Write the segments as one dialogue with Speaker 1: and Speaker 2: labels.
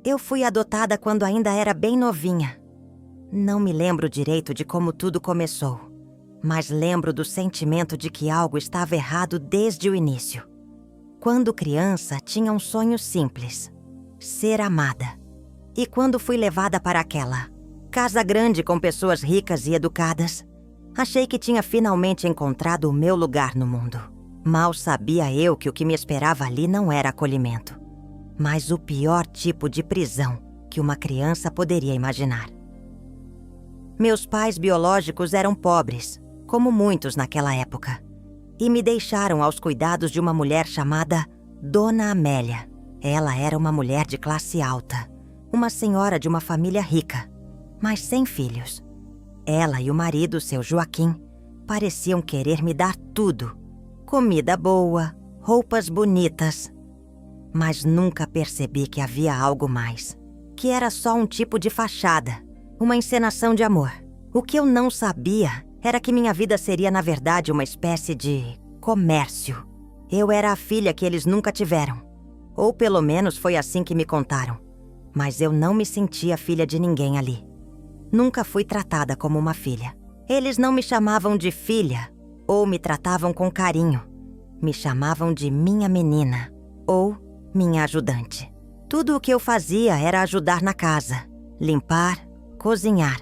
Speaker 1: Eu fui adotada quando ainda era bem novinha. Não me lembro direito de como tudo começou, mas lembro do sentimento de que algo estava errado desde o início. Quando criança, tinha um sonho simples: ser amada. E quando fui levada para aquela casa grande com pessoas ricas e educadas, achei que tinha finalmente encontrado o meu lugar no mundo. Mal sabia eu que o que me esperava ali não era acolhimento, mas o pior tipo de prisão que uma criança poderia imaginar. Meus pais biológicos eram pobres, como muitos naquela época, e me deixaram aos cuidados de uma mulher chamada Dona Amélia. Ela era uma mulher de classe alta, uma senhora de uma família rica, mas sem filhos. Ela e o marido, seu Joaquim, pareciam querer me dar tudo: comida boa, roupas bonitas. Mas nunca percebi que havia algo mais, que era só um tipo de fachada, uma encenação de amor. O que eu não sabia era que minha vida seria, na verdade, uma espécie de comércio. Eu era a filha que eles nunca tiveram, ou pelo menos foi assim que me contaram. Mas eu não me sentia filha de ninguém ali. Nunca fui tratada como uma filha. Eles não me chamavam de filha, ou me tratavam com carinho. Me chamavam de minha menina, ou minha ajudante. Tudo o que eu fazia era ajudar na casa, limpar, cozinhar.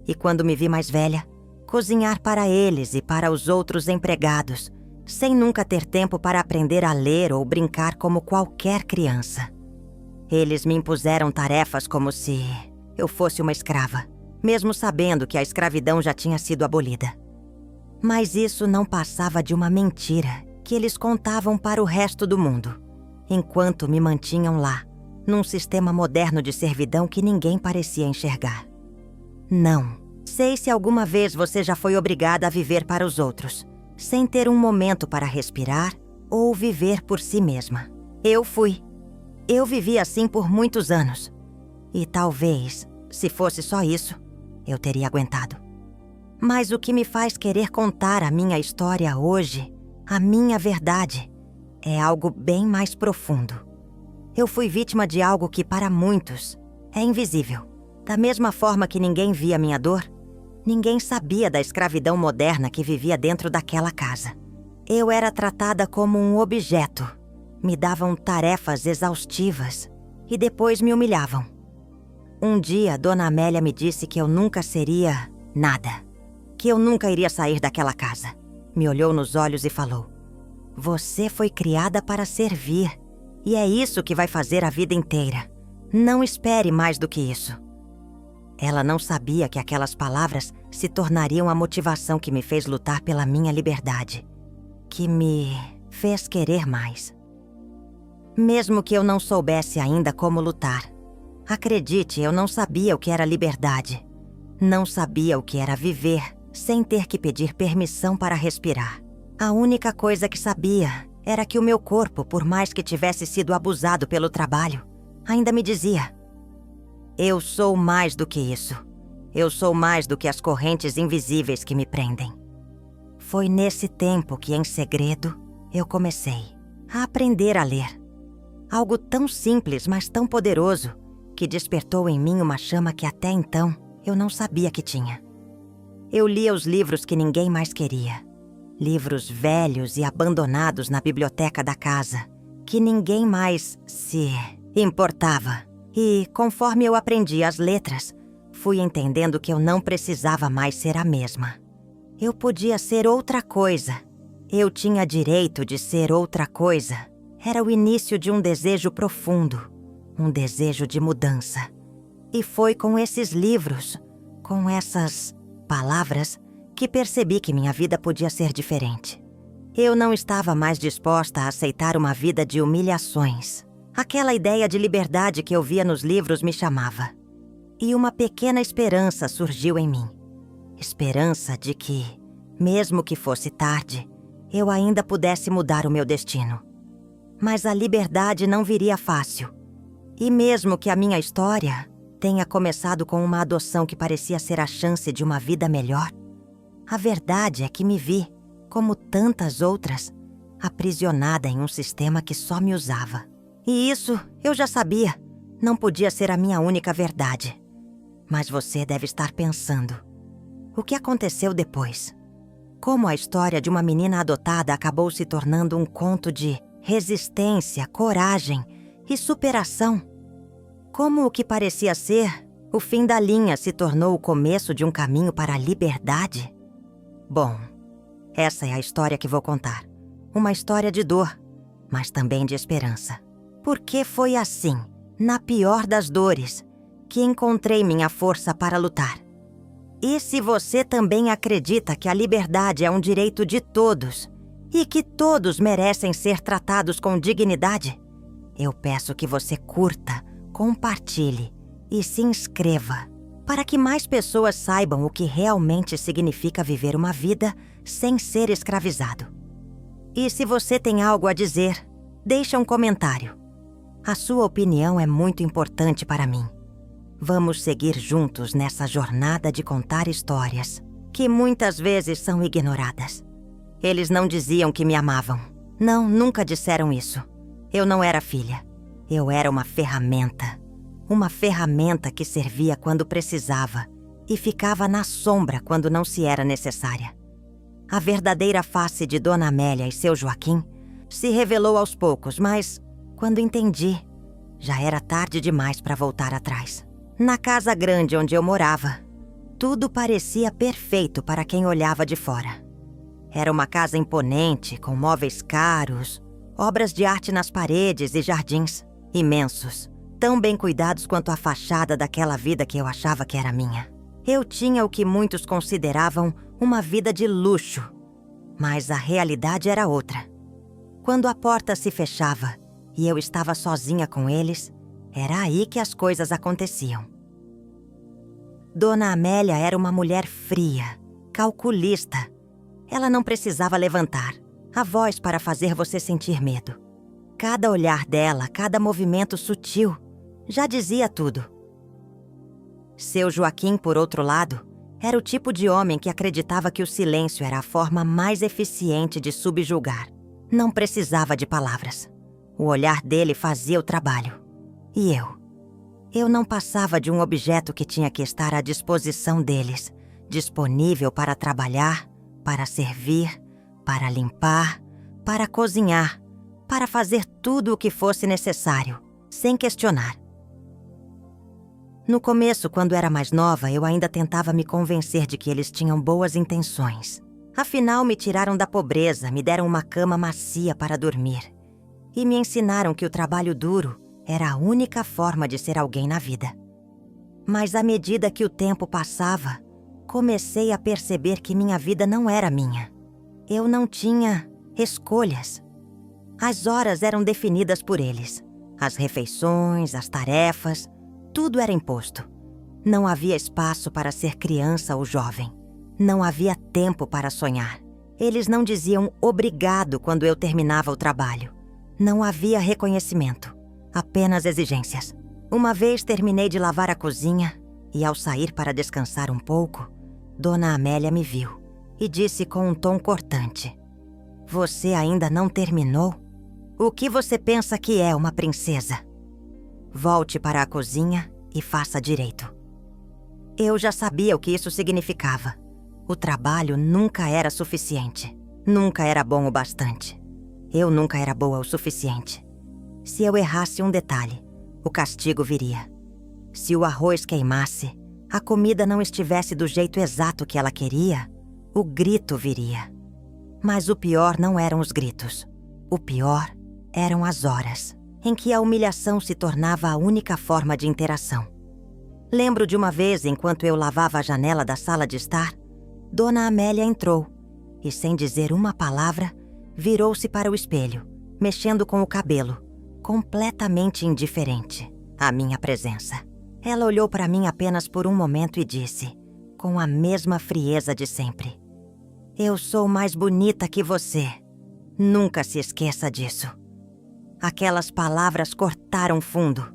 Speaker 1: E quando me vi mais velha, cozinhar para eles e para os outros empregados, sem nunca ter tempo para aprender a ler ou brincar como qualquer criança. Eles me impuseram tarefas como se eu fosse uma escrava, mesmo sabendo que a escravidão já tinha sido abolida. Mas isso não passava de uma mentira que eles contavam para o resto do mundo, enquanto me mantinham lá, num sistema moderno de servidão que ninguém parecia enxergar. Não sei se alguma vez você já foi obrigada a viver para os outros, sem ter um momento para respirar ou viver por si mesma. Eu fui. Eu vivi assim por muitos anos. E talvez, se fosse só isso, eu teria aguentado. Mas o que me faz querer contar a minha história hoje, a minha verdade, é algo bem mais profundo. Eu fui vítima de algo que para muitos é invisível. Da mesma forma que ninguém via minha dor, ninguém sabia da escravidão moderna que vivia dentro daquela casa. Eu era tratada como um objeto. Me davam tarefas exaustivas e depois me humilhavam. Um dia, Dona Amélia me disse que eu nunca seria nada, que eu nunca iria sair daquela casa. Me olhou nos olhos e falou: "Você foi criada para servir, e é isso que vai fazer a vida inteira. Não espere mais do que isso." Ela não sabia que aquelas palavras se tornariam a motivação que me fez lutar pela minha liberdade, que me fez querer mais. Mesmo que eu não soubesse ainda como lutar, acredite, eu não sabia o que era liberdade. Não sabia o que era viver sem ter que pedir permissão para respirar. A única coisa que sabia era que o meu corpo, por mais que tivesse sido abusado pelo trabalho, ainda me dizia: "Eu sou mais do que isso. Eu sou mais do que as correntes invisíveis que me prendem." Foi nesse tempo que, em segredo, eu comecei a aprender a ler. Algo tão simples, mas tão poderoso, que despertou em mim uma chama que até então eu não sabia que tinha. Eu lia os livros que ninguém mais queria. Livros velhos e abandonados na biblioteca da casa, que ninguém mais se importava. E, conforme eu aprendia as letras, fui entendendo que eu não precisava mais ser a mesma. Eu podia ser outra coisa. Eu tinha direito de ser outra coisa. Era o início de um desejo profundo, um desejo de mudança. E foi com esses livros, com essas palavras, que percebi que minha vida podia ser diferente. Eu não estava mais disposta a aceitar uma vida de humilhações. Aquela ideia de liberdade que eu via nos livros me chamava. E uma pequena esperança surgiu em mim. Esperança de que, mesmo que fosse tarde, eu ainda pudesse mudar o meu destino. Mas a liberdade não viria fácil. E mesmo que a minha história tenha começado com uma adoção que parecia ser a chance de uma vida melhor, a verdade é que me vi, como tantas outras, aprisionada em um sistema que só me usava. E isso eu já sabia. Não podia ser a minha única verdade. Mas você deve estar pensando: o que aconteceu depois? Como a história de uma menina adotada acabou se tornando um conto de resistência, coragem e superação? Como o que parecia ser o fim da linha se tornou o começo de um caminho para a liberdade? Bom, essa é a história que vou contar. Uma história de dor, mas também de esperança. Porque foi assim, na pior das dores, que encontrei minha força para lutar. E se você também acredita que a liberdade é um direito de todos e que todos merecem ser tratados com dignidade, eu peço que você curta, compartilhe e se inscreva para que mais pessoas saibam o que realmente significa viver uma vida sem ser escravizado. E se você tem algo a dizer, deixa um comentário. A sua opinião é muito importante para mim. Vamos seguir juntos nessa jornada de contar histórias que muitas vezes são ignoradas. Eles não diziam que me amavam. Não, nunca disseram isso. Eu não era filha. Eu era uma ferramenta. Uma ferramenta que servia quando precisava e ficava na sombra quando não se era necessária. A verdadeira face de Dona Amélia e seu Joaquim se revelou aos poucos, mas, quando entendi, já era tarde demais para voltar atrás. Na casa grande onde eu morava, tudo parecia perfeito para quem olhava de fora. Era uma casa imponente, com móveis caros, obras de arte nas paredes e jardins imensos, tão bem cuidados quanto a fachada daquela vida que eu achava que era minha. Eu tinha o que muitos consideravam uma vida de luxo, mas a realidade era outra. Quando a porta se fechava e eu estava sozinha com eles, era aí que as coisas aconteciam. Dona Amélia era uma mulher fria, calculista. Ela não precisava levantar a voz para fazer você sentir medo. Cada olhar dela, cada movimento sutil, já dizia tudo. Seu Joaquim, por outro lado, era o tipo de homem que acreditava que o silêncio era a forma mais eficiente de subjugar. Não precisava de palavras. O olhar dele fazia o trabalho. E eu não passava de um objeto que tinha que estar à disposição deles, disponível para trabalhar, para servir, para limpar, para cozinhar, para fazer tudo o que fosse necessário, sem questionar. No começo, quando era mais nova, eu ainda tentava me convencer de que eles tinham boas intenções. Afinal, me tiraram da pobreza, me deram uma cama macia para dormir e me ensinaram que o trabalho duro era a única forma de ser alguém na vida. Mas à medida que o tempo passava, comecei a perceber que minha vida não era minha. Eu não tinha escolhas. As horas eram definidas por eles. As refeições, as tarefas, tudo era imposto. Não havia espaço para ser criança ou jovem. Não havia tempo para sonhar. Eles não diziam obrigado quando eu terminava o trabalho. Não havia reconhecimento. Apenas exigências. Uma vez terminei de lavar a cozinha e, ao sair para descansar um pouco, Dona Amélia me viu e disse com um tom cortante: "Você ainda não terminou? O que você pensa que é uma princesa? Volte para a cozinha e faça direito." Eu já sabia o que isso significava. O trabalho nunca era suficiente. Nunca era bom o bastante. Eu nunca era boa o suficiente. Se eu errasse um detalhe, o castigo viria. Se o arroz queimasse, a comida não estivesse do jeito exato que ela queria, o grito viria. Mas o pior não eram os gritos. O pior eram as horas em que a humilhação se tornava a única forma de interação. Lembro de uma vez, enquanto eu lavava a janela da sala de estar, Dona Amélia entrou e, sem dizer uma palavra, virou-se para o espelho, mexendo com o cabelo, completamente indiferente à minha presença. Ela olhou para mim apenas por um momento e disse, com a mesma frieza de sempre: "Eu sou mais bonita que você. Nunca se esqueça disso." Aquelas palavras cortaram fundo,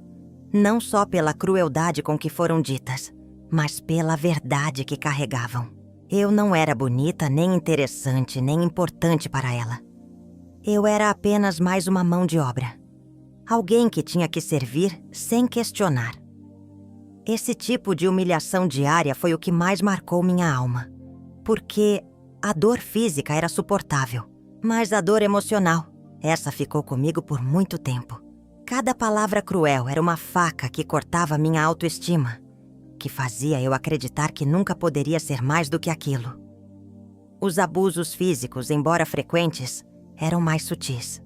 Speaker 1: não só pela crueldade com que foram ditas, mas pela verdade que carregavam. Eu não era bonita, nem interessante, nem importante para ela. Eu era apenas mais uma mão de obra. Alguém que tinha que servir sem questionar. Esse tipo de humilhação diária foi o que mais marcou minha alma. Porque a dor física era suportável, mas a dor emocional, essa ficou comigo por muito tempo. Cada palavra cruel era uma faca que cortava minha autoestima, que fazia eu acreditar que nunca poderia ser mais do que aquilo. Os abusos físicos, embora frequentes, eram mais sutis.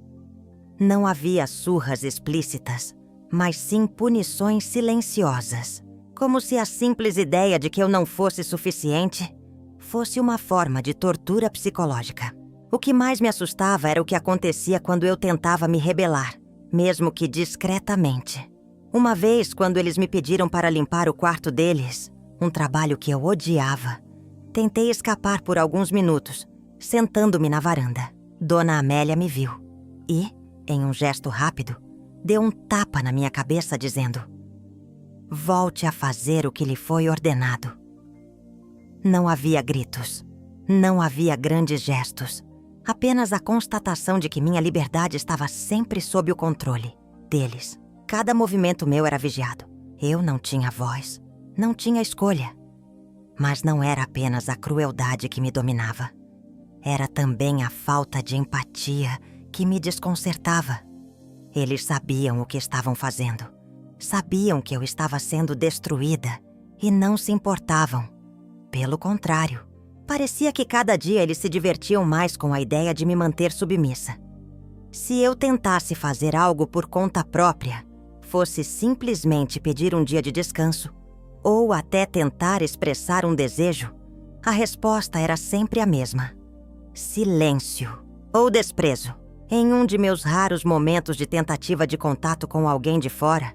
Speaker 1: Não havia surras explícitas, mas sim punições silenciosas, como se a simples ideia de que eu não fosse suficiente fosse uma forma de tortura psicológica. O que mais me assustava era o que acontecia quando eu tentava me rebelar, mesmo que discretamente. Uma vez, quando eles me pediram para limpar o quarto deles, um trabalho que eu odiava, tentei escapar por alguns minutos, sentando-me na varanda. Dona Amélia me viu e, em um gesto rápido, deu um tapa na minha cabeça dizendo: "Volte a fazer o que lhe foi ordenado." Não havia gritos, não havia grandes gestos, apenas a constatação de que minha liberdade estava sempre sob o controle deles. Cada movimento meu era vigiado. Eu não tinha voz, não tinha escolha. Mas não era apenas a crueldade que me dominava. Era também a falta de empatia que me desconcertava. Eles sabiam o que estavam fazendo. Sabiam que eu estava sendo destruída e não se importavam. Pelo contrário, parecia que cada dia eles se divertiam mais com a ideia de me manter submissa. Se eu tentasse fazer algo por conta própria, fosse simplesmente pedir um dia de descanso, ou até tentar expressar um desejo, a resposta era sempre a mesma: silêncio ou desprezo. Em um de meus raros momentos de tentativa de contato com alguém de fora,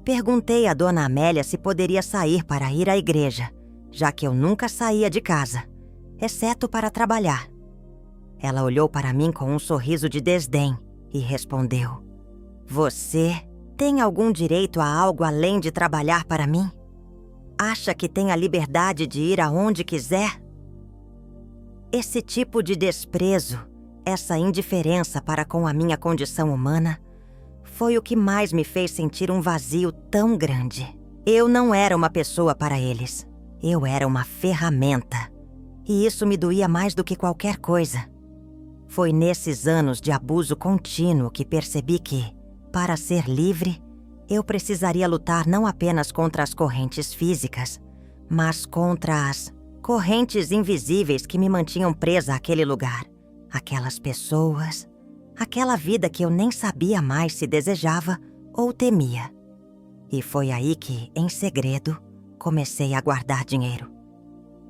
Speaker 1: perguntei à Dona Amélia se poderia sair para ir à igreja, já que eu nunca saía de casa, exceto para trabalhar. Ela olhou para mim com um sorriso de desdém e respondeu: "Você tem algum direito a algo além de trabalhar para mim? Acha que tem a liberdade de ir aonde quiser?" Esse tipo de desprezo, essa indiferença para com a minha condição humana, foi o que mais me fez sentir um vazio tão grande. Eu não era uma pessoa para eles. Eu era uma ferramenta. E isso me doía mais do que qualquer coisa. Foi nesses anos de abuso contínuo que percebi que, para ser livre, eu precisaria lutar não apenas contra as correntes físicas, mas contra as correntes invisíveis que me mantinham presa àquele lugar, aquelas pessoas, aquela vida que eu nem sabia mais se desejava ou temia. E foi aí que, em segredo, comecei a guardar dinheiro.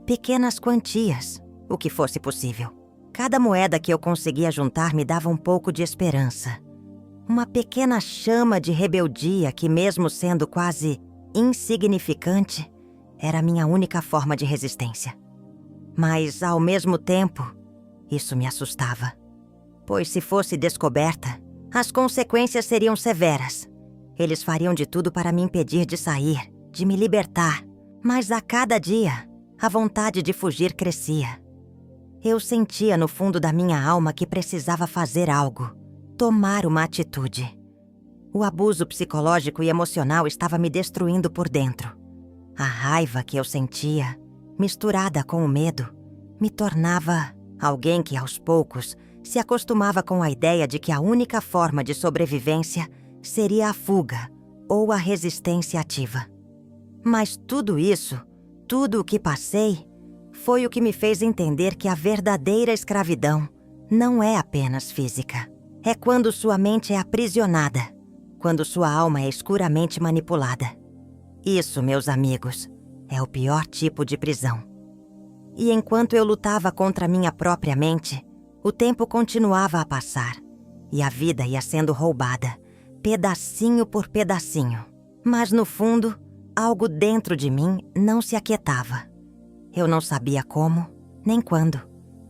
Speaker 1: Pequenas quantias, o que fosse possível. Cada moeda que eu conseguia juntar me dava um pouco de esperança. Uma pequena chama de rebeldia que, mesmo sendo quase insignificante, era a minha única forma de resistência. Mas, ao mesmo tempo, isso me assustava. Pois se fosse descoberta, as consequências seriam severas. Eles fariam de tudo para me impedir de sair, de me libertar. Mas a cada dia, a vontade de fugir crescia. Eu sentia no fundo da minha alma que precisava fazer algo, tomar uma atitude. O abuso psicológico e emocional estava me destruindo por dentro. A raiva que eu sentia, misturada com o medo, me tornava alguém que, aos poucos, se acostumava com a ideia de que a única forma de sobrevivência seria a fuga ou a resistência ativa. Mas tudo isso, tudo o que passei, foi o que me fez entender que a verdadeira escravidão não é apenas física. É quando sua mente é aprisionada, quando sua alma é escuramente manipulada. Isso, meus amigos, é o pior tipo de prisão. E enquanto eu lutava contra minha própria mente, o tempo continuava a passar e a vida ia sendo roubada, pedacinho por pedacinho. Mas no fundo, algo dentro de mim não se aquietava. Eu não sabia como, nem quando,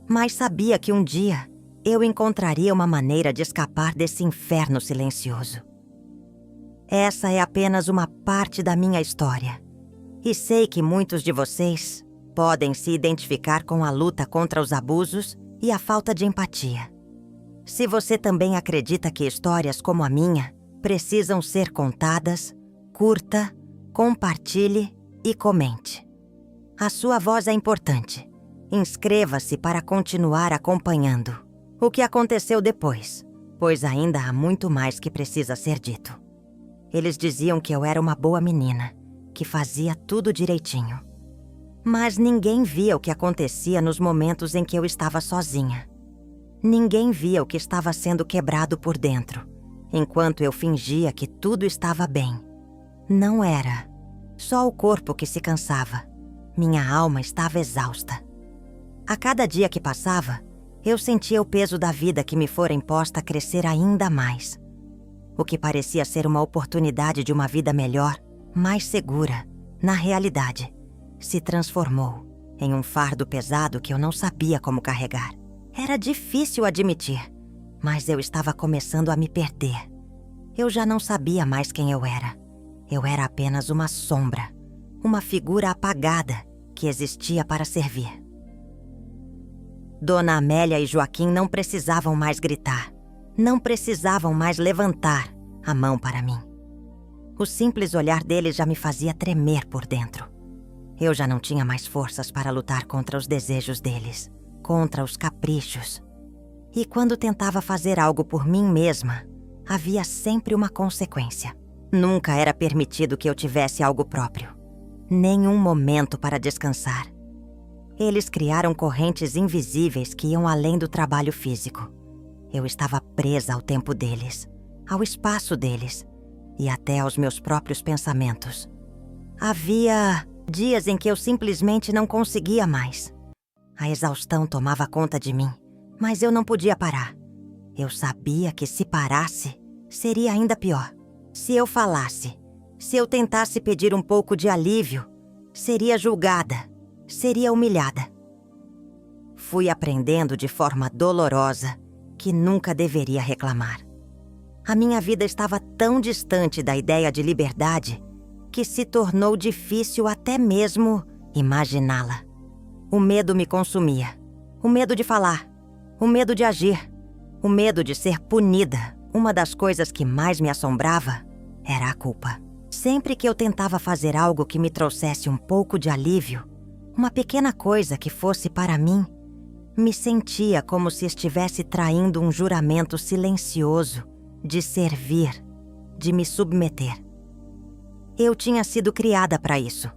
Speaker 1: mas sabia que um dia eu encontraria uma maneira de escapar desse inferno silencioso. Essa é apenas uma parte da minha história, e sei que muitos de vocês podem se identificar com a luta contra os abusos e a falta de empatia. Se você também acredita que histórias como a minha precisam ser contadas, curta, compartilhe e comente. A sua voz é importante. Inscreva-se para continuar acompanhando o que aconteceu depois, pois ainda há muito mais que precisa ser dito. Eles diziam que eu era uma boa menina, que fazia tudo direitinho. Mas ninguém via o que acontecia nos momentos em que eu estava sozinha. Ninguém via o que estava sendo quebrado por dentro, enquanto eu fingia que tudo estava bem. Não era. Só o corpo que se cansava. Minha alma estava exausta. A cada dia que passava, eu sentia o peso da vida que me fora imposta crescer ainda mais. O que parecia ser uma oportunidade de uma vida melhor, mais segura, na realidade, se transformou em um fardo pesado que eu não sabia como carregar. Era difícil admitir, mas eu estava começando a me perder. Eu já não sabia mais quem eu era. Eu era apenas uma sombra, uma figura apagada que existia para servir. Dona Amélia e Joaquim não precisavam mais gritar, não precisavam mais levantar a mão para mim. O simples olhar deles já me fazia tremer por dentro. Eu já não tinha mais forças para lutar contra os desejos deles, contra os caprichos. E quando tentava fazer algo por mim mesma, havia sempre uma consequência. Nunca era permitido que eu tivesse algo próprio. Nenhum momento para descansar. Eles criaram correntes invisíveis que iam além do trabalho físico. Eu estava presa ao tempo deles, ao espaço deles e até aos meus próprios pensamentos. Havia dias em que eu simplesmente não conseguia mais. A exaustão tomava conta de mim, mas eu não podia parar. Eu sabia que se parasse, seria ainda pior. Se eu falasse, se eu tentasse pedir um pouco de alívio, seria julgada, seria humilhada. Fui aprendendo de forma dolorosa que nunca deveria reclamar. A minha vida estava tão distante da ideia de liberdade que se tornou difícil até mesmo imaginá-la. O medo me consumia, o medo de falar, o medo de agir, o medo de ser punida. Uma das coisas que mais me assombrava era a culpa. Sempre que eu tentava fazer algo que me trouxesse um pouco de alívio, uma pequena coisa que fosse para mim, me sentia como se estivesse traindo um juramento silencioso de servir, de me submeter. Eu tinha sido criada para isso.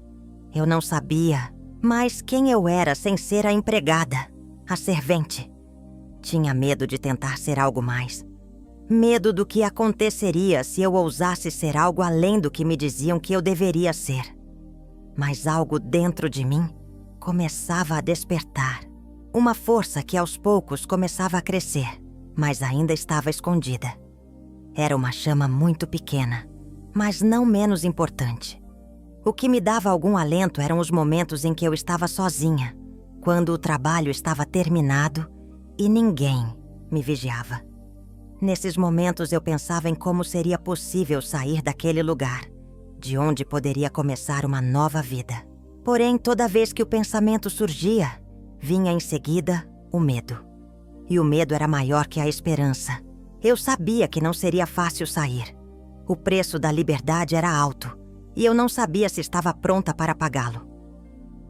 Speaker 1: Eu não sabia mais quem eu era sem ser a empregada, a servente. Tinha medo de tentar ser algo mais. Medo do que aconteceria se eu ousasse ser algo além do que me diziam que eu deveria ser. Mas algo dentro de mim começava a despertar. Uma força que aos poucos começava a crescer, mas ainda estava escondida. Era uma chama muito pequena, mas não menos importante. O que me dava algum alento eram os momentos em que eu estava sozinha, quando o trabalho estava terminado e ninguém me vigiava. Nesses momentos eu pensava em como seria possível sair daquele lugar, de onde poderia começar uma nova vida. Porém, toda vez que o pensamento surgia, vinha em seguida o medo. E o medo era maior que a esperança. Eu sabia que não seria fácil sair. O preço da liberdade era alto, e eu não sabia se estava pronta para pagá-lo.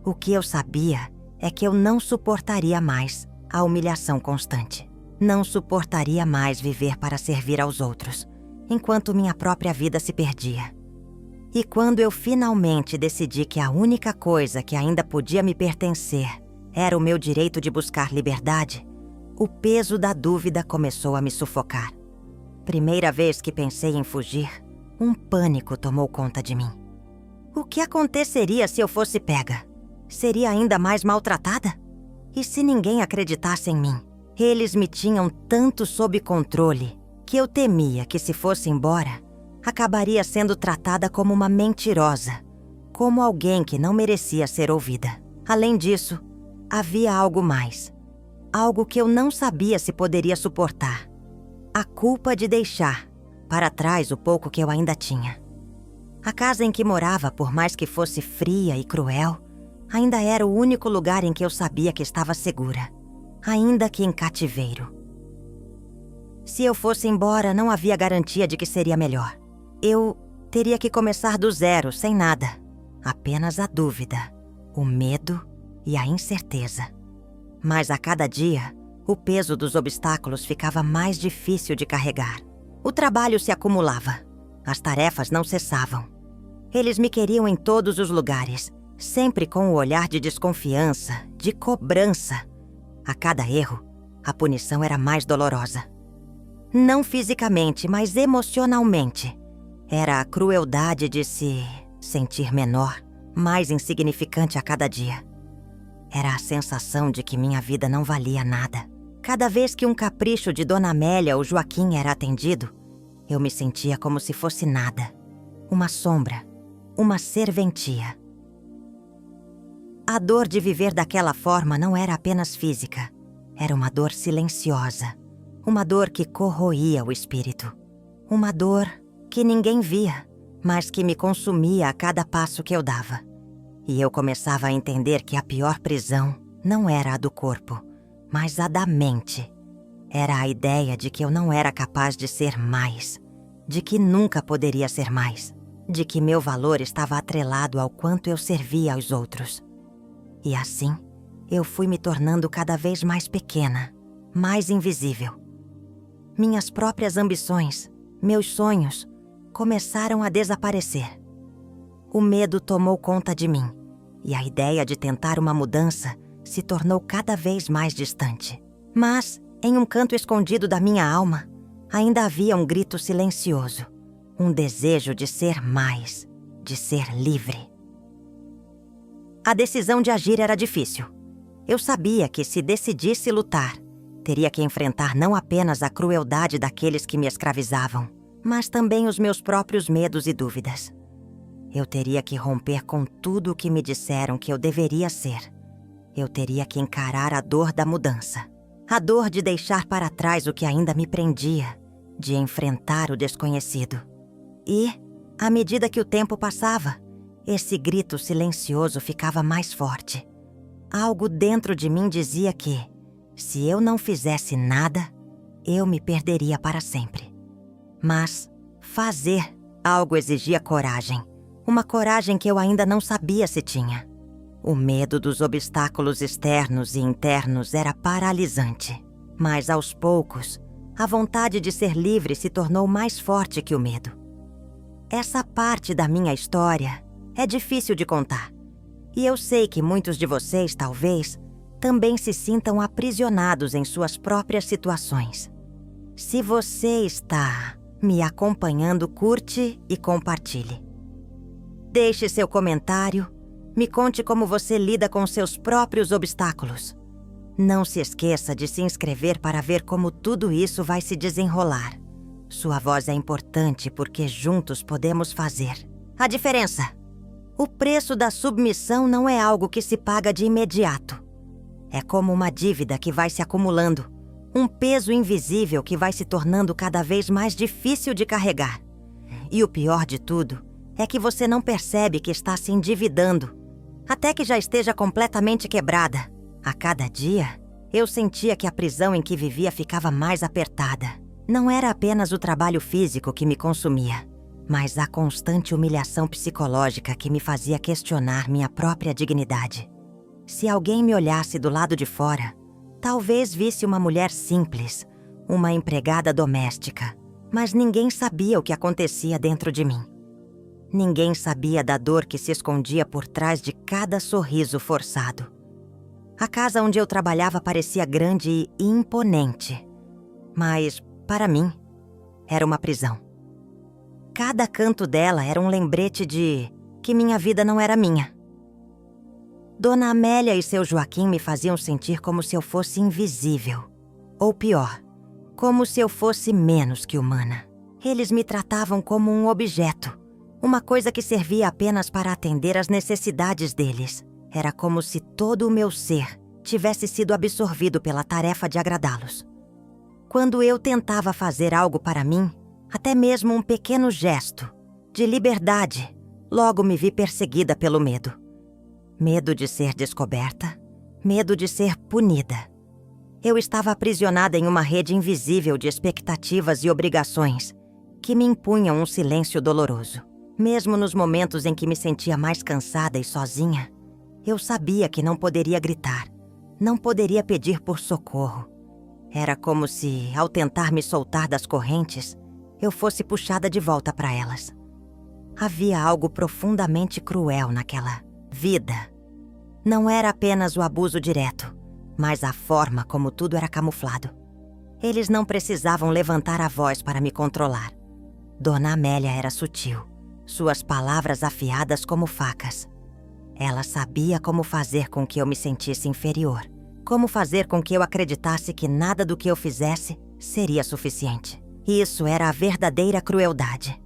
Speaker 1: O que eu sabia é que eu não suportaria mais a humilhação constante. Não suportaria mais viver para servir aos outros, enquanto minha própria vida se perdia. E quando eu finalmente decidi que a única coisa que ainda podia me pertencer era o meu direito de buscar liberdade, o peso da dúvida começou a me sufocar. Primeira vez que pensei em fugir, um pânico tomou conta de mim. O que aconteceria se eu fosse pega? Seria ainda mais maltratada? E se ninguém acreditasse em mim? Eles me tinham tanto sob controle que eu temia que, se fosse embora, acabaria sendo tratada como uma mentirosa, como alguém que não merecia ser ouvida. Além disso, havia algo mais. Algo que eu não sabia se poderia suportar. A culpa de deixar para trás o pouco que eu ainda tinha. A casa em que morava, por mais que fosse fria e cruel, ainda era o único lugar em que eu sabia que estava segura, ainda que em cativeiro. Se eu fosse embora, não havia garantia de que seria melhor. Eu teria que começar do zero, sem nada. Apenas a dúvida, o medo e a incerteza. Mas a cada dia, o peso dos obstáculos ficava mais difícil de carregar. O trabalho se acumulava. As tarefas não cessavam. Eles me queriam em todos os lugares, sempre com o olhar de desconfiança, de cobrança. A cada erro, a punição era mais dolorosa. Não fisicamente, mas emocionalmente. Era a crueldade de se sentir menor, mais insignificante a cada dia. Era a sensação de que minha vida não valia nada. Cada vez que um capricho de Dona Amélia ou Joaquim era atendido, eu me sentia como se fosse nada. Uma sombra, uma serventia. A dor de viver daquela forma não era apenas física. Era uma dor silenciosa. Uma dor que corroía o espírito. Uma dor que ninguém via, mas que me consumia a cada passo que eu dava. E eu começava a entender que a pior prisão não era a do corpo, mas a da mente. Era a ideia de que eu não era capaz de ser mais, de que nunca poderia ser mais, de que meu valor estava atrelado ao quanto eu servia aos outros. E assim, eu fui me tornando cada vez mais pequena, mais invisível. Minhas próprias ambições, meus sonhos, começaram a desaparecer. O medo tomou conta de mim, e a ideia de tentar uma mudança se tornou cada vez mais distante. Mas, em um canto escondido da minha alma, ainda havia um grito silencioso, um desejo de ser mais, de ser livre. A decisão de agir era difícil. Eu sabia que, se decidisse lutar, teria que enfrentar não apenas a crueldade daqueles que me escravizavam, mas também os meus próprios medos e dúvidas. Eu teria que romper com tudo o que me disseram que eu deveria ser. Eu teria que encarar a dor da mudança. A dor de deixar para trás o que ainda me prendia, de enfrentar o desconhecido. E, à medida que o tempo passava, esse grito silencioso ficava mais forte. Algo dentro de mim dizia que, se eu não fizesse nada, eu me perderia para sempre. Mas fazer algo exigia coragem. Uma coragem que eu ainda não sabia se tinha. O medo dos obstáculos externos e internos era paralisante. Mas, aos poucos, a vontade de ser livre se tornou mais forte que o medo. Essa parte da minha história é difícil de contar. E eu sei que muitos de vocês, talvez, também se sintam aprisionados em suas próprias situações. Se você está me acompanhando, curte e compartilhe. Deixe seu comentário, me conte como você lida com seus próprios obstáculos. Não se esqueça de se inscrever para ver como tudo isso vai se desenrolar. Sua voz é importante porque juntos podemos fazer a diferença. O preço da submissão não é algo que se paga de imediato. É como uma dívida que vai se acumulando, um peso invisível que vai se tornando cada vez mais difícil de carregar. E o pior de tudo é que você não percebe que está se endividando, até que já esteja completamente quebrada. A cada dia, eu sentia que a prisão em que vivia ficava mais apertada. Não era apenas o trabalho físico que me consumia, mas a constante humilhação psicológica que me fazia questionar minha própria dignidade. Se alguém me olhasse do lado de fora, talvez visse uma mulher simples, uma empregada doméstica, mas ninguém sabia o que acontecia dentro de mim. Ninguém sabia da dor que se escondia por trás de cada sorriso forçado. A casa onde eu trabalhava parecia grande e imponente, mas, para mim, era uma prisão. Cada canto dela era um lembrete de que minha vida não era minha. Dona Amélia e seu Joaquim me faziam sentir como se eu fosse invisível. Ou pior, como se eu fosse menos que humana. Eles me tratavam como um objeto, uma coisa que servia apenas para atender às necessidades deles. Era como se todo o meu ser tivesse sido absorvido pela tarefa de agradá-los. Quando eu tentava fazer algo para mim, até mesmo um pequeno gesto de liberdade, logo me vi perseguida pelo medo. Medo de ser descoberta, medo de ser punida. Eu estava aprisionada em uma rede invisível de expectativas e obrigações que me impunham um silêncio doloroso. Mesmo nos momentos em que me sentia mais cansada e sozinha, eu sabia que não poderia gritar, não poderia pedir por socorro. Era como se, ao tentar me soltar das correntes, eu fosse puxada de volta para elas. Havia algo profundamente cruel naquela vida. Não era apenas o abuso direto, mas a forma como tudo era camuflado. Eles não precisavam levantar a voz para me controlar. Dona Amélia era sutil, suas palavras afiadas como facas. Ela sabia como fazer com que eu me sentisse inferior, como fazer com que eu acreditasse que nada do que eu fizesse seria suficiente. Isso era a verdadeira crueldade.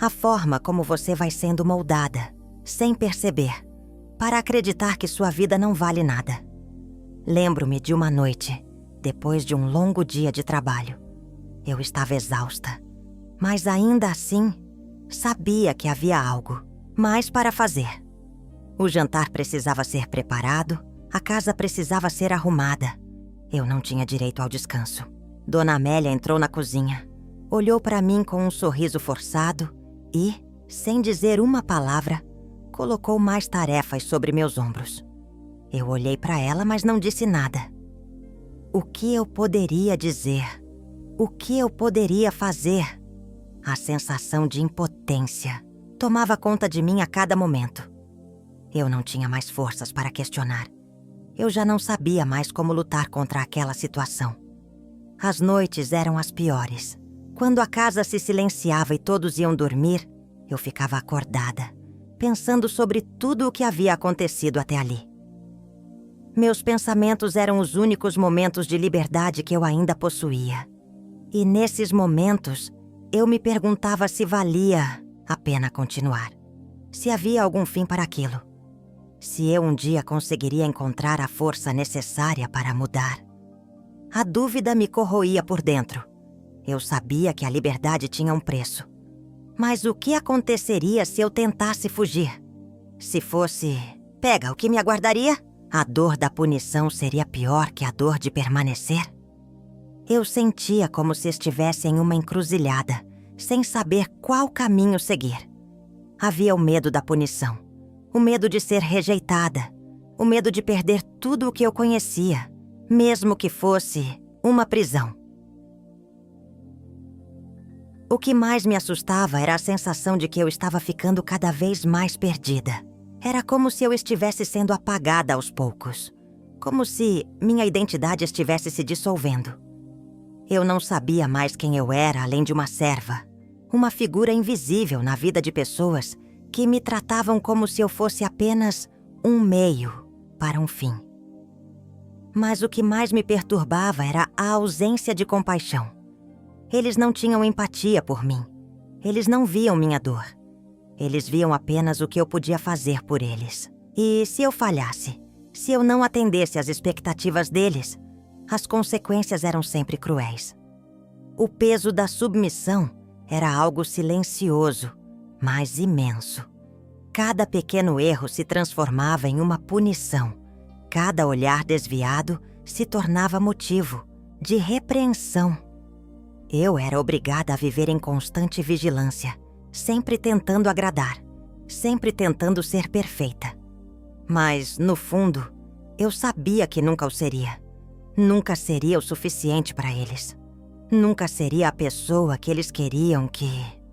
Speaker 1: A forma como você vai sendo moldada, sem perceber, para acreditar que sua vida não vale nada. Lembro-me de uma noite, depois de um longo dia de trabalho. Eu estava exausta, mas ainda assim, sabia que havia algo mais para fazer. O jantar precisava ser preparado, a casa precisava ser arrumada. Eu não tinha direito ao descanso. Dona Amélia entrou na cozinha, olhou para mim com um sorriso forçado e, sem dizer uma palavra, colocou mais tarefas sobre meus ombros. Eu olhei para ela, mas não disse nada. O que eu poderia dizer? O que eu poderia fazer? A sensação de impotência tomava conta de mim a cada momento. Eu não tinha mais forças para questionar. Eu já não sabia mais como lutar contra aquela situação. As noites eram as piores. Quando a casa se silenciava e todos iam dormir, eu ficava acordada, pensando sobre tudo o que havia acontecido até ali. Meus pensamentos eram os únicos momentos de liberdade que eu ainda possuía. E nesses momentos, eu me perguntava se valia a pena continuar. Se havia algum fim para aquilo. Se eu um dia conseguiria encontrar a força necessária para mudar. A dúvida me corroía por dentro. Eu sabia que a liberdade tinha um preço. Mas o que aconteceria se eu tentasse fugir? Se fosse, pega, o que me aguardaria? A dor da punição seria pior que a dor de permanecer? Eu sentia como se estivesse em uma encruzilhada, sem saber qual caminho seguir. Havia o medo da punição, o medo de ser rejeitada, o medo de perder tudo o que eu conhecia, mesmo que fosse uma prisão. O que mais me assustava era a sensação de que eu estava ficando cada vez mais perdida. Era como se eu estivesse sendo apagada aos poucos. Como se minha identidade estivesse se dissolvendo. Eu não sabia mais quem eu era além de uma serva. Uma figura invisível na vida de pessoas que me tratavam como se eu fosse apenas um meio para um fim. Mas o que mais me perturbava era a ausência de compaixão. Eles não tinham empatia por mim. Eles não viam minha dor. Eles viam apenas o que eu podia fazer por eles. E se eu falhasse, se eu não atendesse às expectativas deles, as consequências eram sempre cruéis. O peso da submissão era algo silencioso, mas imenso. Cada pequeno erro se transformava em uma punição. Cada olhar desviado se tornava motivo de repreensão. Eu era obrigada a viver em constante vigilância, sempre tentando agradar, sempre tentando ser perfeita. Mas, no fundo, eu sabia que nunca o seria. Nunca seria o suficiente para eles. Nunca seria a pessoa que eles queriam que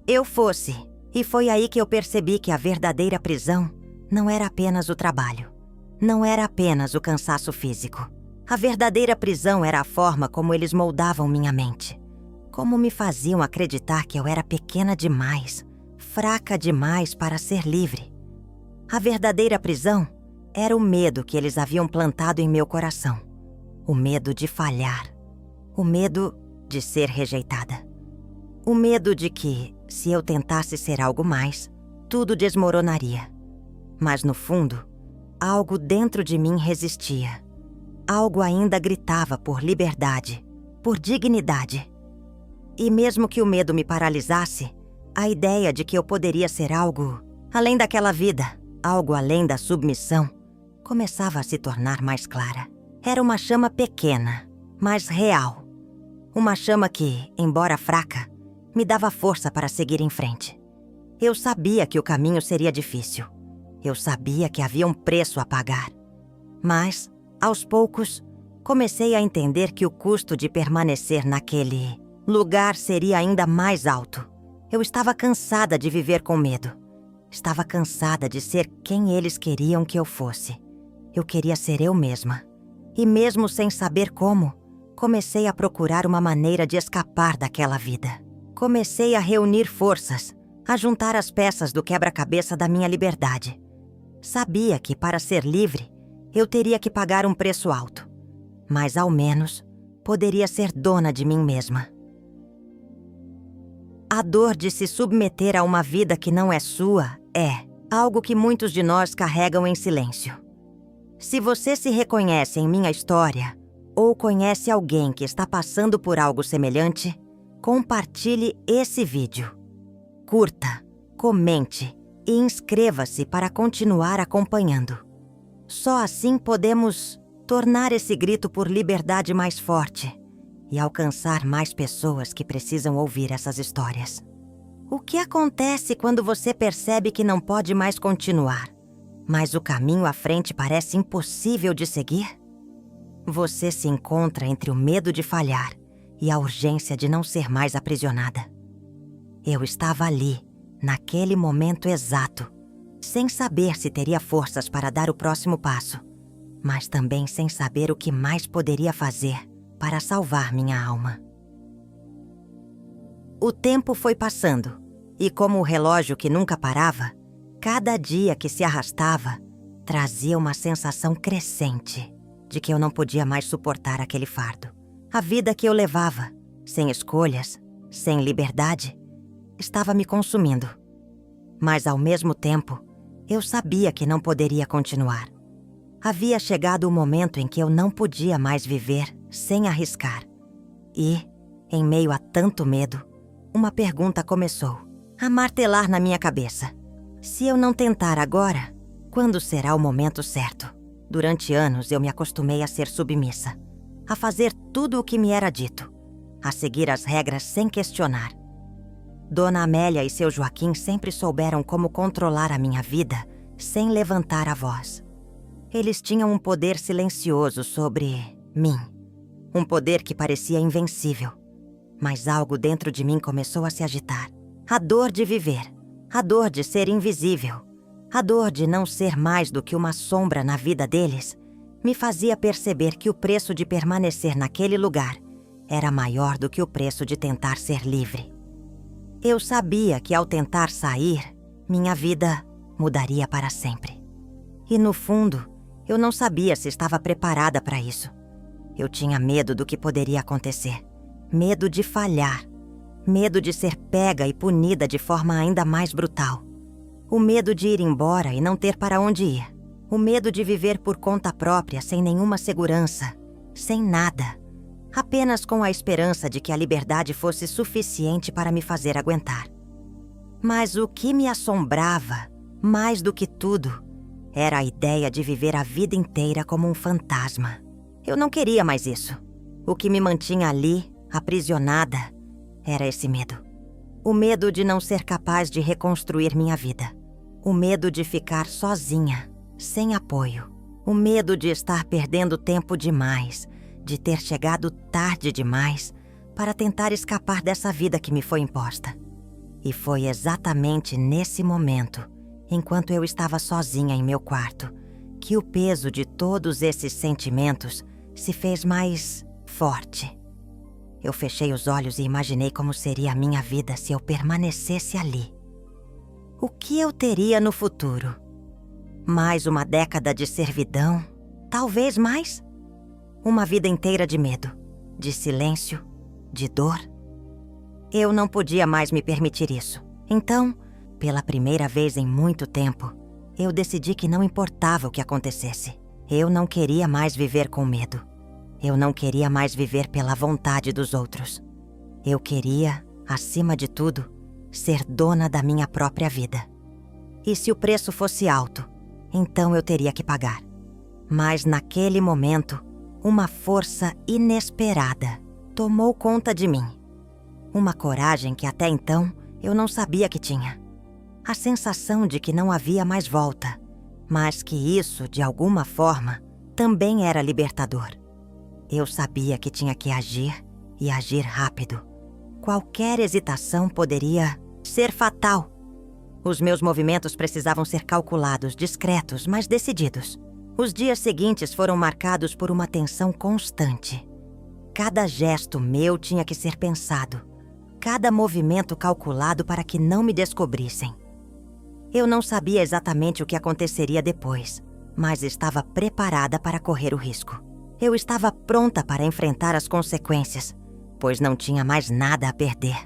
Speaker 1: eu fosse. E foi aí que eu percebi que a verdadeira prisão não era apenas o trabalho. Não era apenas o cansaço físico. A verdadeira prisão era a forma como eles moldavam minha mente. Como me faziam acreditar que eu era pequena demais, fraca demais para ser livre. A verdadeira prisão era o medo que eles haviam plantado em meu coração. O medo de falhar. O medo de ser rejeitada. O medo de que, se eu tentasse ser algo mais, tudo desmoronaria. Mas no fundo, algo dentro de mim resistia. Algo ainda gritava por liberdade, por dignidade. E mesmo que o medo me paralisasse, a ideia de que eu poderia ser algo além daquela vida, algo além da submissão, começava a se tornar mais clara. Era uma chama pequena, mas real. Uma chama que, embora fraca, me dava força para seguir em frente. Eu sabia que o caminho seria difícil. Eu sabia que havia um preço a pagar. Mas, aos poucos, comecei a entender que o custo de permanecer naquele lugar seria ainda mais alto. Eu estava cansada de viver com medo. Estava cansada de ser quem eles queriam que eu fosse. Eu queria ser eu mesma. E mesmo sem saber como, comecei a procurar uma maneira de escapar daquela vida. Comecei a reunir forças, a juntar as peças do quebra-cabeça da minha liberdade. Sabia que, para ser livre, eu teria que pagar um preço alto. Mas, ao menos, poderia ser dona de mim mesma. A dor de se submeter a uma vida que não é sua é algo que muitos de nós carregam em silêncio. Se você se reconhece em minha história ou conhece alguém que está passando por algo semelhante, compartilhe esse vídeo. Curta, comente e inscreva-se para continuar acompanhando. Só assim podemos tornar esse grito por liberdade mais forte e alcançar mais pessoas que precisam ouvir essas histórias. O que acontece quando você percebe que não pode mais continuar, mas o caminho à frente parece impossível de seguir? Você se encontra entre o medo de falhar e a urgência de não ser mais aprisionada. Eu estava ali, naquele momento exato, sem saber se teria forças para dar o próximo passo, mas também sem saber o que mais poderia fazer para salvar minha alma. O tempo foi passando, e como o relógio que nunca parava, cada dia que se arrastava trazia uma sensação crescente de que eu não podia mais suportar aquele fardo. A vida que eu levava, sem escolhas, sem liberdade, estava me consumindo. Mas, ao mesmo tempo, eu sabia que não poderia continuar. Havia chegado o momento em que eu não podia mais viver sem arriscar. E, em meio a tanto medo, uma pergunta começou a martelar na minha cabeça. Se eu não tentar agora, quando será o momento certo? Durante anos eu me acostumei a ser submissa, a fazer tudo o que me era dito, a seguir as regras sem questionar. Dona Amélia e seu Joaquim sempre souberam como controlar a minha vida sem levantar a voz. Eles tinham um poder silencioso sobre mim. Um poder que parecia invencível. Mas algo dentro de mim começou a se agitar. A dor de viver. A dor de ser invisível. A dor de não ser mais do que uma sombra na vida deles me fazia perceber que o preço de permanecer naquele lugar era maior do que o preço de tentar ser livre. Eu sabia que ao tentar sair, minha vida mudaria para sempre. E no fundo, eu não sabia se estava preparada para isso. Eu tinha medo do que poderia acontecer. Medo de falhar. Medo de ser pega e punida de forma ainda mais brutal. O medo de ir embora e não ter para onde ir. O medo de viver por conta própria, sem nenhuma segurança. Sem nada. Apenas com a esperança de que a liberdade fosse suficiente para me fazer aguentar. Mas o que me assombrava, mais do que tudo, era a ideia de viver a vida inteira como um fantasma. Eu não queria mais isso. O que me mantinha ali, aprisionada, era esse medo. O medo de não ser capaz de reconstruir minha vida. O medo de ficar sozinha, sem apoio. O medo de estar perdendo tempo demais, de ter chegado tarde demais para tentar escapar dessa vida que me foi imposta. E foi exatamente nesse momento, enquanto eu estava sozinha em meu quarto, que o peso de todos esses sentimentos se fez mais forte. Eu fechei os olhos e imaginei como seria a minha vida se eu permanecesse ali. O que eu teria no futuro? Mais uma década de servidão? Talvez mais? Uma vida inteira de medo, de silêncio, de dor? Eu não podia mais me permitir isso. Então, pela primeira vez em muito tempo, eu decidi que não importava o que acontecesse. Eu não queria mais viver com medo. Eu não queria mais viver pela vontade dos outros. Eu queria, acima de tudo, ser dona da minha própria vida. E se o preço fosse alto, então eu teria que pagar. Mas naquele momento, Uma força inesperada tomou conta de mim. Uma coragem que até então eu não sabia que tinha. A sensação de que não havia mais volta, mas que isso, de alguma forma, também era libertador. Eu sabia que tinha que agir e agir rápido. Qualquer hesitação poderia ser fatal. Os meus movimentos precisavam ser calculados, discretos, mas decididos. Os dias seguintes foram marcados por uma tensão constante. Cada gesto meu tinha que ser pensado, cada movimento calculado para que não me descobrissem. Eu não sabia exatamente o que aconteceria depois, mas estava preparada para correr o risco. Eu estava pronta para enfrentar as consequências, pois não tinha mais nada a perder.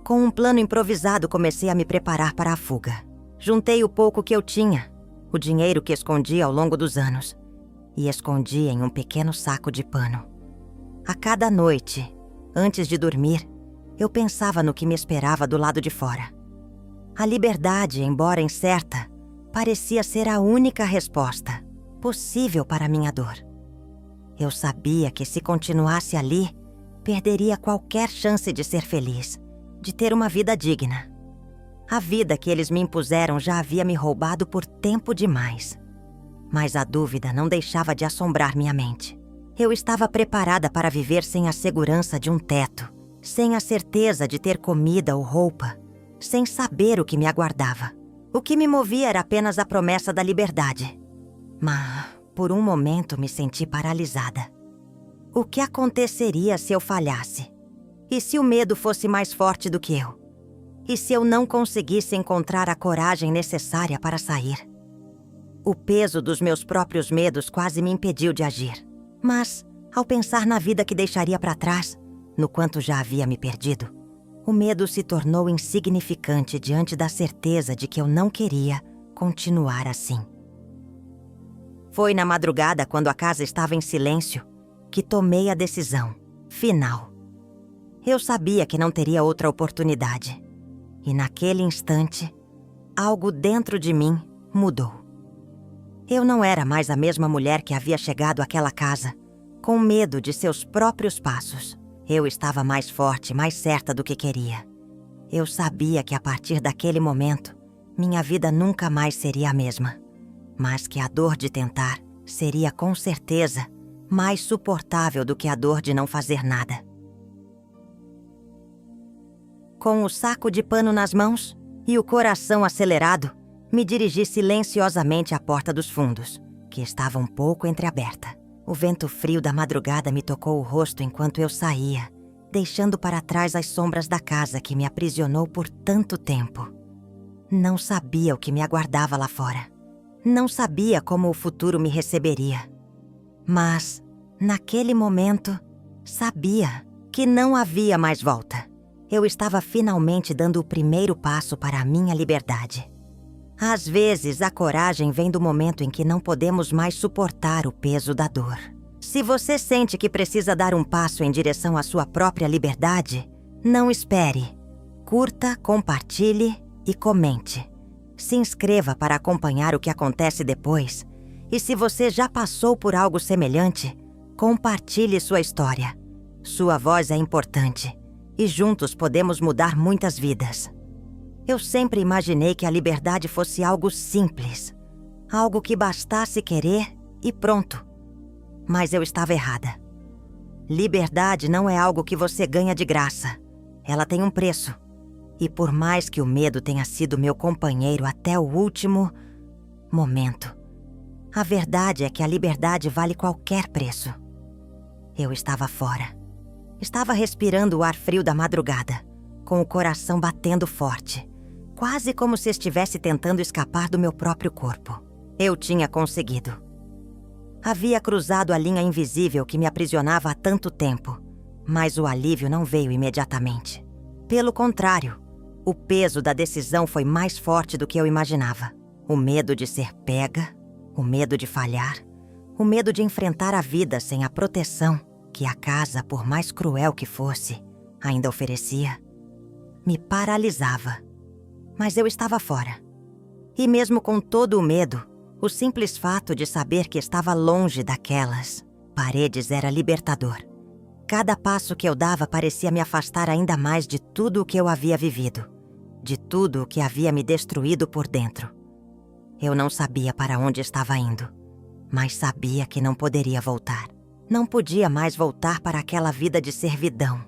Speaker 1: Com um plano improvisado, comecei a me preparar para a fuga. Juntei o pouco que eu tinha, o dinheiro que escondi ao longo dos anos, e escondi em um pequeno saco de pano. A cada noite, antes de dormir, eu pensava no que me esperava do lado de fora. A liberdade, embora incerta, parecia ser a única resposta possível para minha dor. Eu sabia que se continuasse ali, perderia qualquer chance de ser feliz, de ter uma vida digna. A vida que eles me impuseram já havia me roubado por tempo demais. Mas a dúvida não deixava de assombrar minha mente. Eu estava preparada para viver sem a segurança de um teto, sem a certeza de ter comida ou roupa, sem saber o que me aguardava. O que me movia era apenas a promessa da liberdade. Mas, por um momento, me senti paralisada. O que aconteceria se eu falhasse? E se o medo fosse mais forte do que eu? E se eu não conseguisse encontrar a coragem necessária para sair? O peso dos meus próprios medos quase me impediu de agir. Mas, ao pensar na vida que deixaria para trás, no quanto já havia me perdido, o medo se tornou insignificante diante da certeza de que eu não queria continuar assim. Foi na madrugada, quando a casa estava em silêncio, que tomei a decisão final. Eu sabia que não teria outra oportunidade. E naquele instante, algo dentro de mim mudou. Eu não era mais a mesma mulher que havia chegado àquela casa, com medo de seus próprios passos. Eu estava mais forte, mais certa do que queria. Eu sabia que a partir daquele momento, minha vida nunca mais seria a mesma, mas que a dor de tentar seria com certeza mais suportável do que a dor de não fazer nada. Com o saco de pano nas mãos e o coração acelerado, me dirigi silenciosamente à porta dos fundos, que estava um pouco entreaberta. O vento frio da madrugada me tocou o rosto enquanto eu saía, deixando para trás as sombras da casa que me aprisionou por tanto tempo. Não sabia o que me aguardava lá fora. Não sabia como o futuro me receberia. Mas, naquele momento, sabia que não havia mais volta. Eu estava finalmente dando o primeiro passo para a minha liberdade. Às vezes, a coragem vem do momento em que não podemos mais suportar o peso da dor. Se você sente que precisa dar um passo em direção à sua própria liberdade, não espere. Curta, compartilhe e comente. Se inscreva para acompanhar o que acontece depois. E se você já passou por algo semelhante, compartilhe sua história. Sua voz é importante. E juntos podemos mudar muitas vidas. Eu sempre imaginei que a liberdade fosse algo simples. Algo que bastasse querer e pronto. Mas eu estava errada. Liberdade não é algo que você ganha de graça. Ela tem um preço. E por mais que o medo tenha sido meu companheiro até o último momento, a verdade é que a liberdade vale qualquer preço. Eu estava fora. Estava respirando o ar frio da madrugada, com o coração batendo forte, quase como se estivesse tentando escapar do meu próprio corpo. Eu tinha conseguido. Havia cruzado a linha invisível que me aprisionava há tanto tempo, mas o alívio não veio imediatamente. Pelo contrário, o peso da decisão foi mais forte do que eu imaginava. O medo de ser pega, o medo de falhar, o medo de enfrentar a vida sem a proteção que a casa, por mais cruel que fosse, ainda oferecia, me paralisava. Mas eu estava fora. E mesmo com todo o medo, o simples fato de saber que estava longe daquelas Paredes era libertador. Cada passo que eu dava parecia me afastar ainda mais de tudo o que eu havia vivido, de tudo o que havia me destruído por dentro. Eu não sabia para onde estava indo, mas sabia que não poderia voltar. Não podia mais voltar para aquela vida de servidão.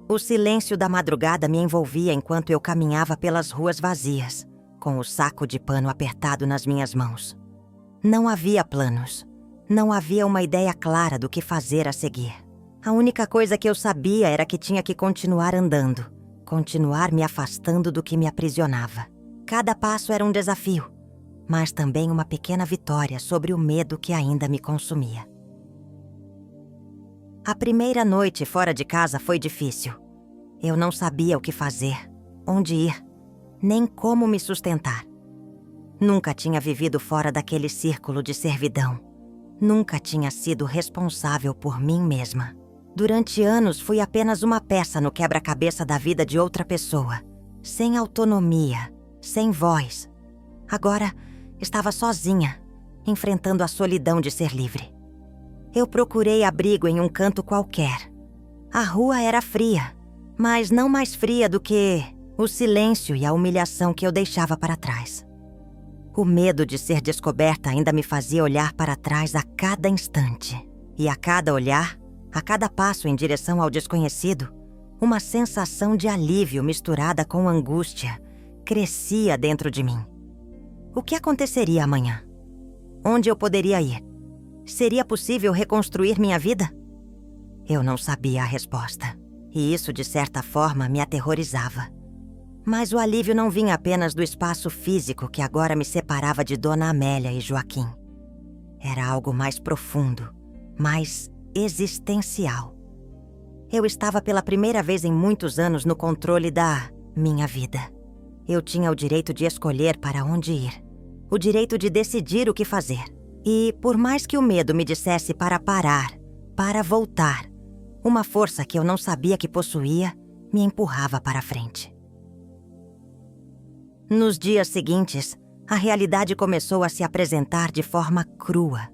Speaker 1: O silêncio da madrugada me envolvia enquanto eu caminhava pelas ruas vazias, com o saco de pano apertado nas minhas mãos. Não havia planos. Não havia uma ideia clara do que fazer a seguir. A única coisa que eu sabia era que tinha que continuar andando, continuar me afastando do que me aprisionava. Cada passo era um desafio, mas também uma pequena vitória sobre o medo que ainda me consumia. A primeira noite fora de casa foi difícil. Eu não sabia o que fazer, onde ir, nem como me sustentar. Nunca tinha vivido fora daquele círculo de servidão. Nunca tinha sido responsável por mim mesma. Durante anos fui apenas uma peça no quebra-cabeça da vida de outra pessoa, sem autonomia, sem voz. Agora estava sozinha, enfrentando a solidão de ser livre. Eu procurei abrigo em um canto qualquer. A rua era fria, mas não mais fria do que o silêncio e a humilhação que eu deixava para trás. O medo de ser descoberta ainda me fazia olhar para trás a cada instante. E a cada olhar, a cada passo em direção ao desconhecido, uma sensação de alívio misturada com angústia crescia dentro de mim. O que aconteceria amanhã? Onde eu poderia ir? Seria possível reconstruir minha vida? Eu não sabia a resposta, e isso de certa forma me aterrorizava. Mas o alívio não vinha apenas do espaço físico que agora me separava de Dona Amélia e Joaquim. Era algo mais profundo, mais existencial. Eu estava pela primeira vez em muitos anos no controle da minha vida. Eu tinha o direito de escolher para onde ir, o direito de decidir o que fazer. E, por mais que o medo me dissesse para parar, para voltar, uma força que eu não sabia que possuía me empurrava para frente. Nos dias seguintes, a realidade começou a se apresentar de forma crua.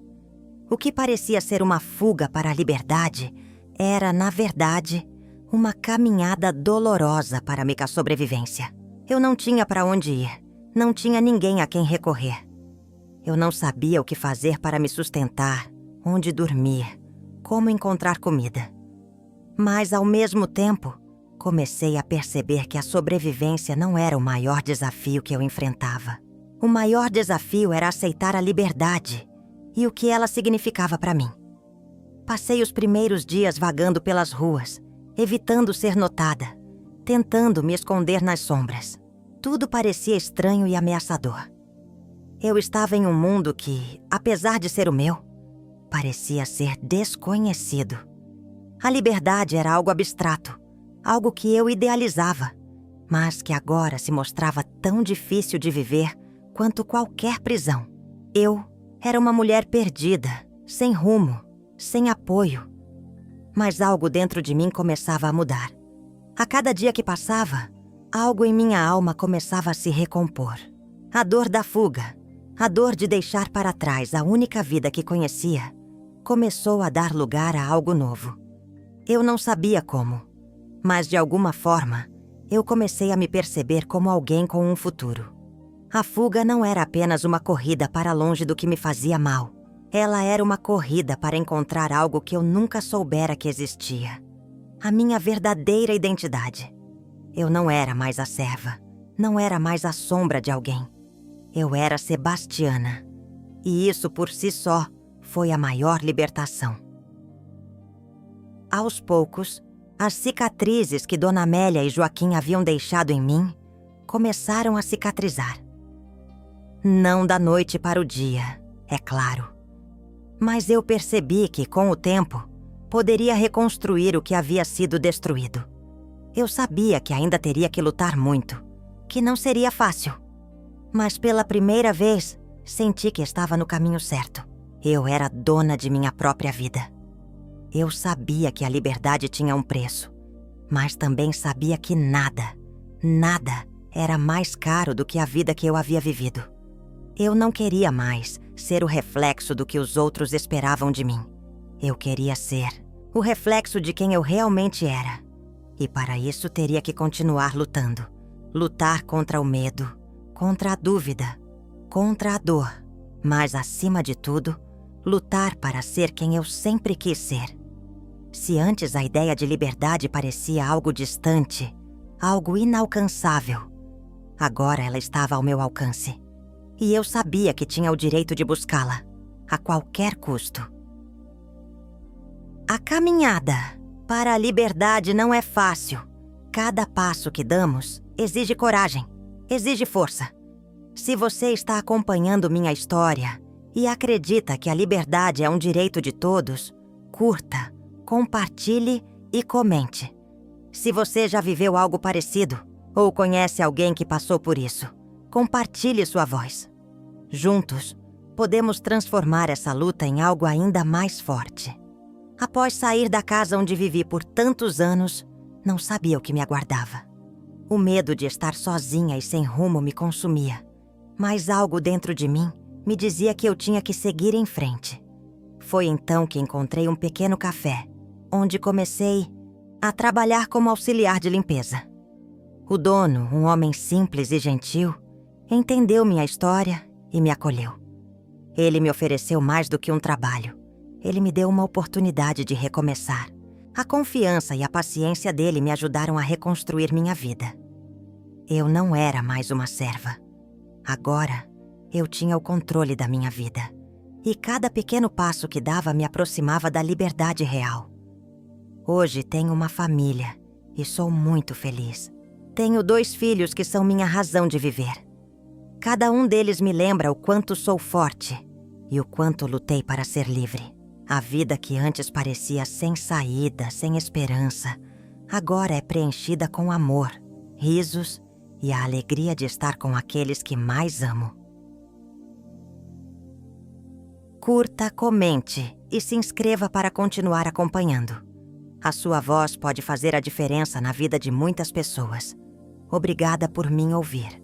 Speaker 1: O que parecia ser uma fuga para a liberdade era, na verdade, uma caminhada dolorosa para minha sobrevivência. Eu não tinha para onde ir, não tinha ninguém a quem recorrer. Eu não sabia o que fazer para me sustentar, onde dormir, como encontrar comida. Mas, ao mesmo tempo, comecei a perceber que a sobrevivência não era o maior desafio que eu enfrentava. O maior desafio era aceitar a liberdade e o que ela significava para mim. Passei os primeiros dias vagando pelas ruas, evitando ser notada, tentando me esconder nas sombras. Tudo parecia estranho e ameaçador. Eu estava em um mundo que, apesar de ser o meu, parecia ser desconhecido. A liberdade era algo abstrato, algo que eu idealizava, mas que agora se mostrava tão difícil de viver quanto qualquer prisão. Eu era uma mulher perdida, sem rumo, sem apoio. Mas algo dentro de mim começava a mudar. A cada dia que passava, algo em minha alma começava a se recompor. A dor da fuga, a dor de deixar para trás a única vida que conhecia, começou a dar lugar a algo novo. Eu não sabia como, mas de alguma forma, eu comecei a me perceber como alguém com um futuro. A fuga não era apenas uma corrida para longe do que me fazia mal. Ela era uma corrida para encontrar algo que eu nunca soubera que existia. A minha verdadeira identidade. Eu não era mais a serva, não era mais a sombra de alguém. Eu era Sebastiana. E isso por si só foi a maior libertação. Aos poucos, as cicatrizes que Dona Amélia e Joaquim haviam deixado em mim começaram a cicatrizar. Não da noite para o dia, é claro. Mas eu percebi que, com o tempo, poderia reconstruir o que havia sido destruído. Eu sabia que ainda teria que lutar muito, que não seria fácil. Mas pela primeira vez, senti que estava no caminho certo. Eu era dona de minha própria vida. Eu sabia que a liberdade tinha um preço, mas também sabia que nada era mais caro do que a vida que eu havia vivido. Eu não queria mais ser o reflexo do que os outros esperavam de mim. Eu queria ser o reflexo de quem eu realmente era. E para isso teria que continuar lutando. Lutar contra o medo, contra a dúvida, contra a dor. Mas, acima de tudo, lutar para ser quem eu sempre quis ser. Se antes a ideia de liberdade parecia algo distante, algo inalcançável, agora ela estava ao meu alcance. E eu sabia que tinha o direito de buscá-la, a qualquer custo. A caminhada para a liberdade não é fácil. Cada passo que damos exige coragem, exige força. Se você está acompanhando minha história e acredita que a liberdade é um direito de todos, curta, compartilhe e comente. Se você já viveu algo parecido ou conhece alguém que passou por isso, compartilhe sua voz. Juntos, podemos transformar essa luta em algo ainda mais forte. Após sair da casa onde vivi por tantos anos, não sabia o que me aguardava. O medo de estar sozinha e sem rumo me consumia, mas algo dentro de mim me dizia que eu tinha que seguir em frente. Foi então que encontrei um pequeno café, onde comecei a trabalhar como auxiliar de limpeza. O dono, um homem simples e gentil, entendeu minha história e me acolheu. Ele me ofereceu mais do que um trabalho. Ele me deu uma oportunidade de recomeçar. A confiança e a paciência dele me ajudaram a reconstruir minha vida. Eu não era mais uma serva. Agora, eu tinha o controle da minha vida. E cada pequeno passo que dava me aproximava da liberdade real. Hoje tenho uma família e sou muito feliz. Tenho 2 filhos que são minha razão de viver. Cada um deles me lembra o quanto sou forte e o quanto lutei para ser livre. A vida que antes parecia sem saída, sem esperança, agora é preenchida com amor, risos e a alegria de estar com aqueles que mais amo. Curta, comente e se inscreva para continuar acompanhando. A sua voz pode fazer a diferença na vida de muitas pessoas. Obrigada por me ouvir.